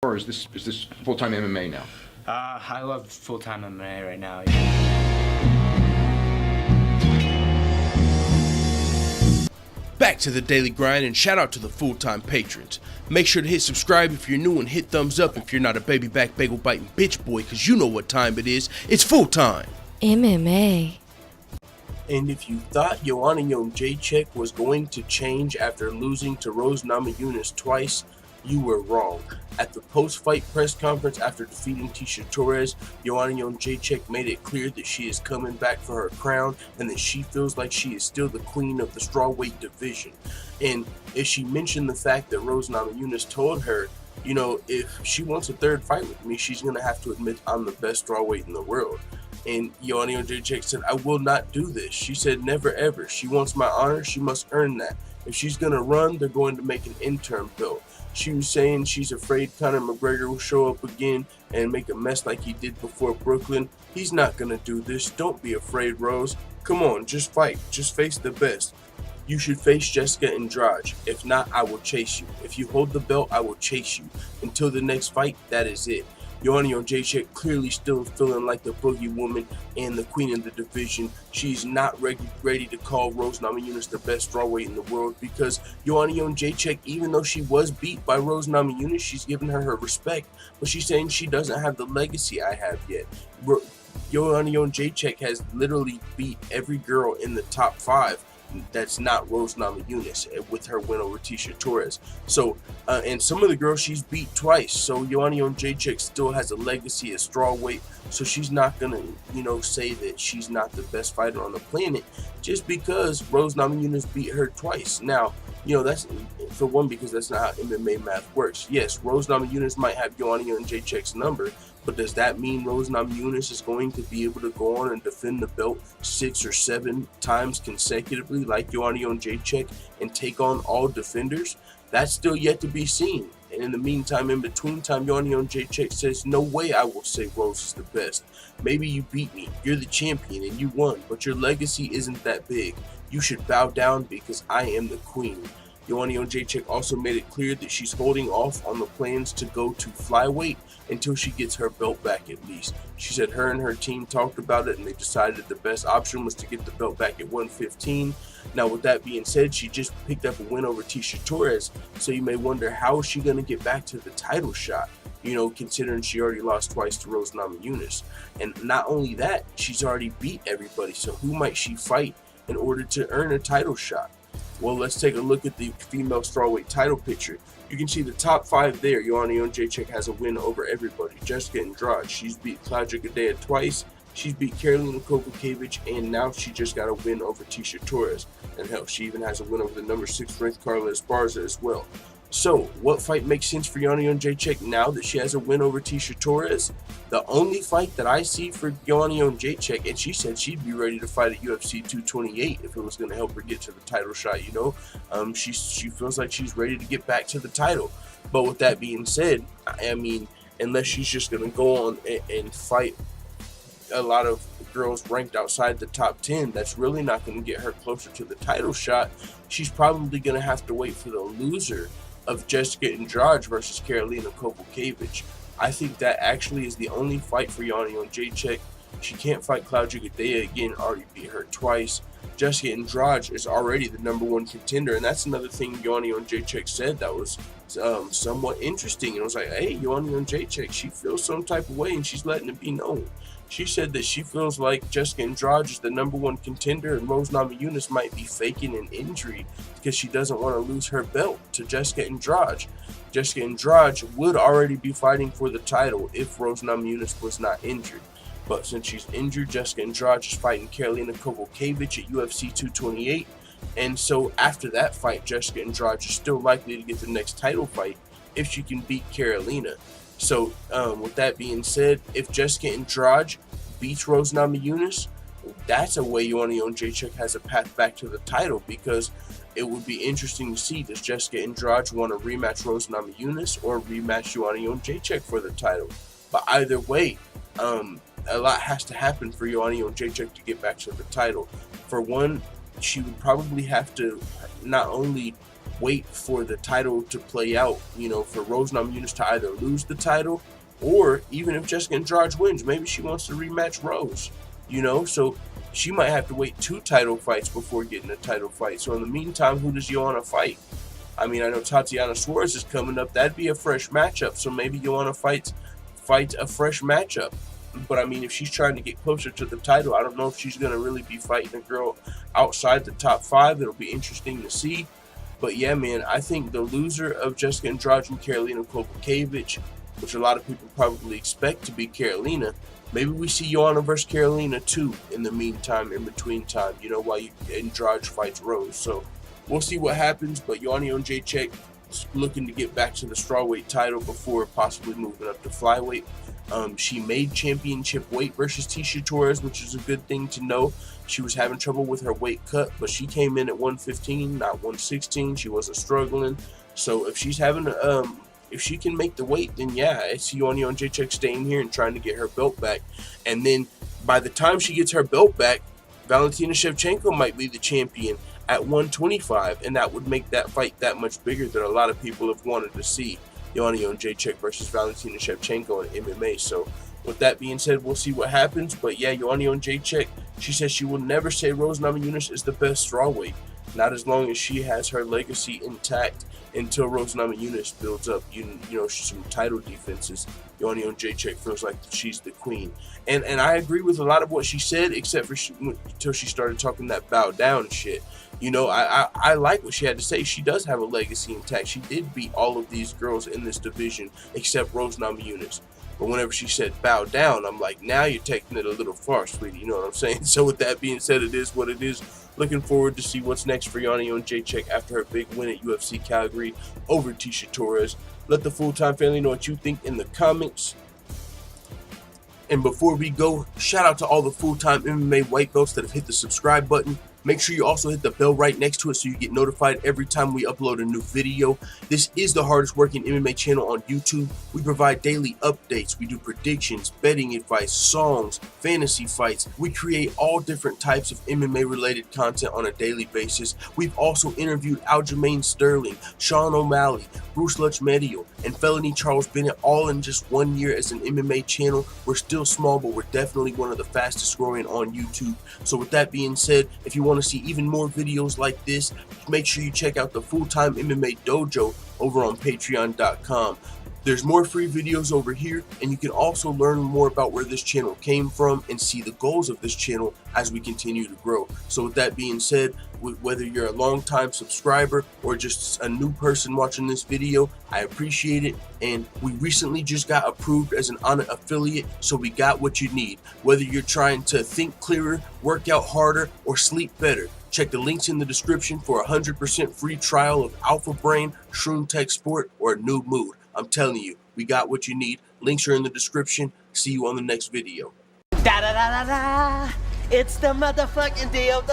or is this full-time MMA now? I love full-time MMA right now. Back to the daily grind, and shout out to the full-time patrons. Make sure to hit subscribe if you're new and hit thumbs up if you're not a baby back bagel biting bitch boy, cause you know what time it is. It's full time. MMA. And if you thought Joanna Jedrzejczyk was going to change after losing to Rose Namajunas twice, you were wrong. At the post-fight press conference after defeating Tisha Torres, Joanna Jedrzejczyk made it clear that she is coming back for her crown and that she feels like she is still the queen of the strawweight division. And if she mentioned the fact that Rose Namajunas told her, you know, if she wants a third fight with me, she's going to have to admit I'm the best strawweight in the world. And Joanna Jedrzejczyk said, I will not do this. She said, never ever. She wants my honor. She must earn that. If she's going to run, they're going to make an interim belt. She was saying she's afraid Conor McGregor will show up again and make a mess like he did before Brooklyn. He's not going to do this. Don't be afraid, Rose. Come on, just fight. Just face the best. You should face Jessica Andrade. If not, I will chase you. If you hold the belt, I will chase you. Until the next fight, that is it. Joanna Jedrzejczyk clearly still feeling like the boogie woman and the queen of the division. She's not ready to call Rose Namajunas the best strawweight in the world because Joanna Jedrzejczyk, even though she was beat by Rose Namajunas, she's giving her respect, but she's saying she doesn't have the legacy I have yet. Joanna Jedrzejczyk has literally beat every girl in the top 5. That's not Rose Namajunas with her win over Tisha Torres. So, and some of the girls she's beat twice. So Joanna Jedrzejczyk still has a legacy as strawweight. So she's not gonna, say that she's not the best fighter on the planet just because Rose Namajunas beat her twice. Now, that's for one because that's not how MMA math works. Yes, Rose Namajunas might have Joanna Jedrzejczyk's number, but does that mean Rose Namajunas is going to be able to go on and defend the belt 6 or 7 times consecutively like Joanna Jedrzejczyk and take on all defenders? That's still yet to be seen. And in the meantime, in between time, Joanna Jedrzejczyk says, no way I will say Rose is the best. Maybe you beat me, you're the champion and you won, but your legacy isn't that big. You should bow down because I am the queen. Joanna Jedrzejczyk also made it clear that she's holding off on the plans to go to flyweight until she gets her belt back at least. She said her and her team talked about it and they decided the best option was to get the belt back at 115. Now with that being said, she just picked up a win over Tisha Torres, so you may wonder how is she going to get back to the title shot, considering she already lost twice to Rose Namajunas. And not only that, she's already beat everybody, so who might she fight in order to earn a title shot? Well, let's take a look at the female strawweight title picture. You can see the top 5 there. Joanna Jedrzejczyk has a win over everybody. Jessica Andrade, she's beat Claudia Gadelha twice. She's beat Karolina Kowalkiewicz, and now she just got a win over Tisha Torres. And hell, she even has a win over the number 6 ranked Carla Esparza as well. So, what fight makes sense for Joanna Jedrzejczyk now that she has a win over Tisha Torres? The only fight that I see for Joanna Jedrzejczyk, and she said she'd be ready to fight at UFC 228 if it was going to help her get to the title shot, she feels like she's ready to get back to the title. But with that being said, I mean, unless she's just going to go on and fight a lot of girls ranked outside the top 10, that's really not going to get her closer to the title shot. She's probably going to have to wait for the loser of Jessica Andrade versus Karolina Kowalkiewicz. I think that actually is the only fight for Joanna Jedrzejczyk. She can't fight Claudia Gadelha again, already beat her twice. Jessica Andrade is already the number 1 contender, and that's another thing Joanna Jedrzejczyk said that was somewhat interesting. And it was like, hey, Joanna Jedrzejczyk, she feels some type of way, and she's letting it be known. She said that she feels like Jessica Andrade is the number 1 contender and Rose Namajunas might be faking an injury because she doesn't want to lose her belt to Jessica Andrade. Jessica Andrade would already be fighting for the title if Rose Namajunas was not injured. But since she's injured, Jessica Andrade is fighting Karolina Kowalkiewicz at UFC 228. And so after that fight, Jessica Andrade is still likely to get the next title fight if she can beat Karolina. So, with that being said, if Jessica Andrade beats Rose Namajunas, that's a way Joanna Jedrzejczyk has a path back to the title because it would be interesting to see, does Jessica Andrade want to rematch Rose Namajunas or rematch Joanna Jedrzejczyk for the title? But either way, a lot has to happen for Joanna Jedrzejczyk to get back to the title. For one, she would probably have to not only wait for the title to play out, you know, for Rose Namajunas to either lose the title, or even if Jessica Andrade wins, maybe she wants to rematch Rose, you know, so she might have to wait 2 title fights before getting a title fight. So in the meantime, who does Joanna fight? I mean, I know Tatiana Suarez is coming up. That'd be a fresh matchup. So maybe Joanna fights a fresh matchup. But I mean, if she's trying to get closer to the title, I don't know if she's going to really be fighting a girl outside the top 5. It'll be interesting to see. But yeah, man, I think the loser of Jessica Andrade and Karolina Kowalkiewicz, which a lot of people probably expect to be Karolina, maybe we see Joanna versus Karolina too in the meantime, in between time, you know, while Andrade fights Rose. So we'll see what happens, but Joanna Jedrzejczyk is looking to get back to the strawweight title before possibly moving up to flyweight. She made championship weight versus Tecia Torres, which is a good thing to know. She was having trouble with her weight cut, but she came in at 115, not 116. She wasn't struggling. So if she's having if she can make the weight, then yeah, I see Joanna Jedrzejczyk staying here and trying to get her belt back. And then by the time she gets her belt back, Valentina Shevchenko might be the champion at 125, and that would make that fight that much bigger than a lot of people have wanted to see. Joanna Jedrzejczyk versus Valentina Shevchenko in MMA. So with that being said, we'll see what happens. But yeah, Joanna Jedrzejczyk, she says she will never say Rose Namajunas is the best strawweight, not as long as she has her legacy intact until Rose Namajunas builds up, you know, some title defenses. Joanna Jedrzejczyk feels like she's the queen. And I agree with a lot of what she said, except for until she started talking that bow down shit. You know, I like what she had to say. She does have a legacy intact. She did beat all of these girls in this division except Rose Namajunas. But whenever she said bow down, I'm like, now you're taking it a little far, sweetie. You know what I'm saying? So with that being said, it is what it is. Looking forward to see what's next for Joanna Jedrzejczyk after her big win at UFC Calgary over Tecia Torres. Let the full-time family know what you think in the comments. And before we go, shout out to all the full-time MMA white belts that have hit the subscribe button. Make sure you also hit the bell right next to it so you get notified every time we upload a new video. This is the hardest working MMA channel on YouTube. We provide daily updates. We do predictions, betting advice, songs, fantasy fights. We create all different types of MMA related content on a daily basis. We've also interviewed Aljamain Sterling, Sean O'Malley, Bruce Lutch-Medio, and Felony Charles Bennett all in just 1 year as an MMA channel. We're still small, but we're definitely one of the fastest growing on YouTube. So with that being said, if you want to see even more videos like this, make sure you check out the Full-Time MMA Dojo over on patreon.com. There's more free videos over here, and you can also learn more about where this channel came from and see the goals of this channel as we continue to grow. So with that being said, whether you're a long-time subscriber or just a new person watching this video, I appreciate it. And we recently just got approved as an Onnit affiliate, so we got what you need. Whether you're trying to think clearer, work out harder, or sleep better, check the links in the description for a 100% free trial of Alpha Brain, Shroom Tech Sport, or a New Mood. I'm telling you, we got what you need. Links are in the description. See you on the next video. Da da da da da. It's the motherfucking DOG.